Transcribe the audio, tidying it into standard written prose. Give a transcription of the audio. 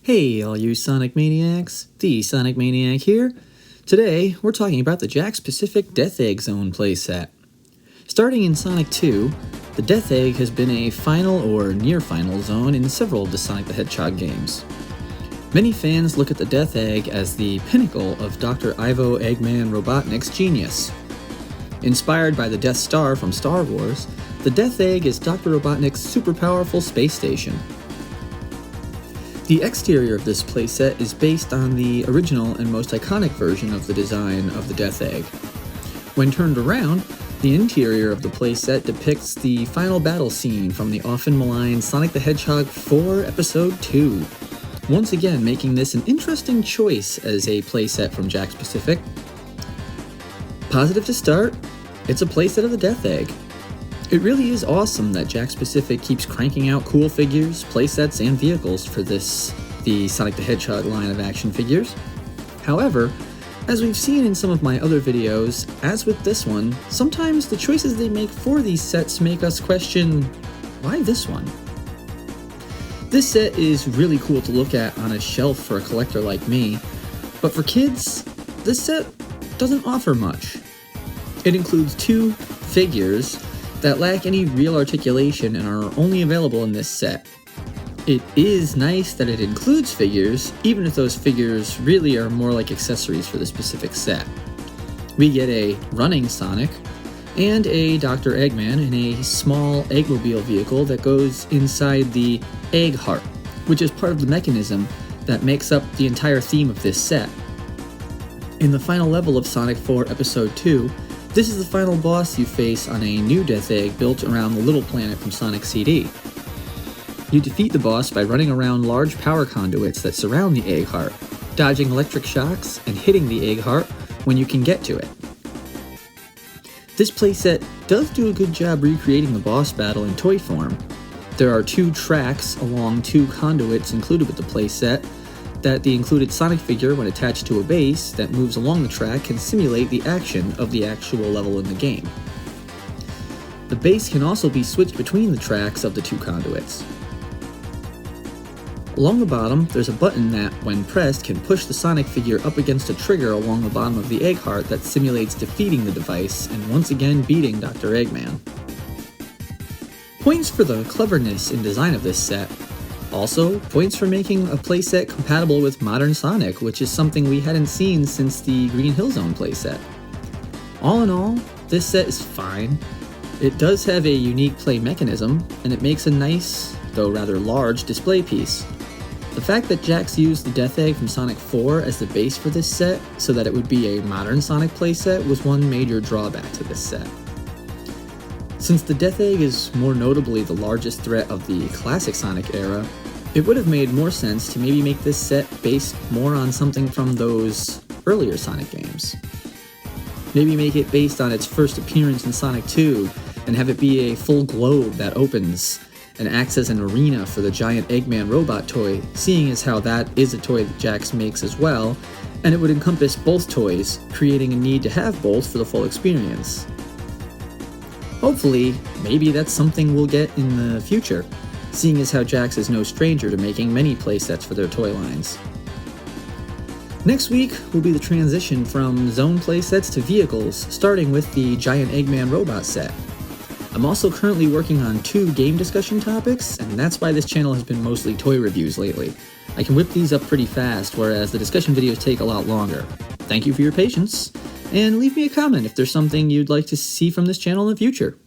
Hey, all you Sonic Maniacs, the Sonic Maniac here. Today, we're talking about the Jakks Pacific Death Egg Zone Playset. Starting in Sonic 2, the Death Egg has been a final or near-final zone in several of the Sonic the Hedgehog games. Many fans look at the Death Egg as the pinnacle of Dr. Ivo Eggman Robotnik's genius. Inspired by the Death Star from Star Wars, the Death Egg is Dr. Robotnik's super powerful space station. The exterior of this playset is based on the original and most iconic version of the design of the Death Egg. When turned around, the interior of the playset depicts the final battle scene from the often maligned Sonic the Hedgehog 4 Episode 2, once again making this an interesting choice as a playset from Jakks Pacific. Positive to start, it's a playset of the Death Egg. It really is awesome that Jakks Pacific keeps cranking out cool figures, playsets, and vehicles for the Sonic the Hedgehog line of action figures. However, as we've seen in some of my other videos, as with this one, sometimes the choices they make for these sets make us question, why this one? This set is really cool to look at on a shelf for a collector like me, but for kids, this set doesn't offer much. It includes two figures that lack any real articulation and are only available in this set. It is nice that it includes figures, even if those figures really are more like accessories for the specific set. We get a running Sonic and a Dr. Eggman in a small Eggmobile vehicle that goes inside the Egg Heart, which is part of the mechanism that makes up the entire theme of this set. In the final level of Sonic 4 Episode 2, this is the final boss you face on a new Death Egg built around the little planet from Sonic CD. You defeat the boss by running around large power conduits that surround the Egg Heart, dodging electric shocks and hitting the Egg Heart when you can get to it. This playset does do a good job recreating the boss battle in toy form. There are two tracks along two conduits included with the playset that the included Sonic figure, when attached to a base that moves along the track, can simulate the action of the actual level in the game. The base can also be switched between the tracks of the two conduits. Along the bottom, there's a button that, when pressed, can push the Sonic figure up against a trigger along the bottom of the Egg Heart that simulates defeating the device and once again beating Dr. Eggman. Points for the cleverness in design of this set. Also, points for making a playset compatible with modern Sonic, which is something we hadn't seen since the Green Hill Zone playset. All in all, this set is fine. It does have a unique play mechanism, and it makes a nice, though rather large, display piece. The fact that Jakks used the Death Egg from Sonic 4 as the base for this set, so that it would be a modern Sonic playset, was one major drawback to this set. Since the Death Egg is more notably the largest threat of the classic Sonic era, it would have made more sense to maybe make this set based more on something from those earlier Sonic games. Maybe make it based on its first appearance in Sonic 2, and have it be a full globe that opens and acts as an arena for the giant Eggman robot toy, seeing as how that is a toy that Jakks makes as well, and it would encompass both toys, creating a need to have both for the full experience. Hopefully, maybe that's something we'll get in the future, seeing as how Jakks is no stranger to making many playsets for their toy lines. Next week will be the transition from zone playsets to vehicles, starting with the giant Eggman robot set. I'm also currently working on 2 game discussion topics, and that's why this channel has been mostly toy reviews lately. I can whip these up pretty fast, whereas the discussion videos take a lot longer. Thank you for your patience, and leave me a comment if there's something you'd like to see from this channel in the future.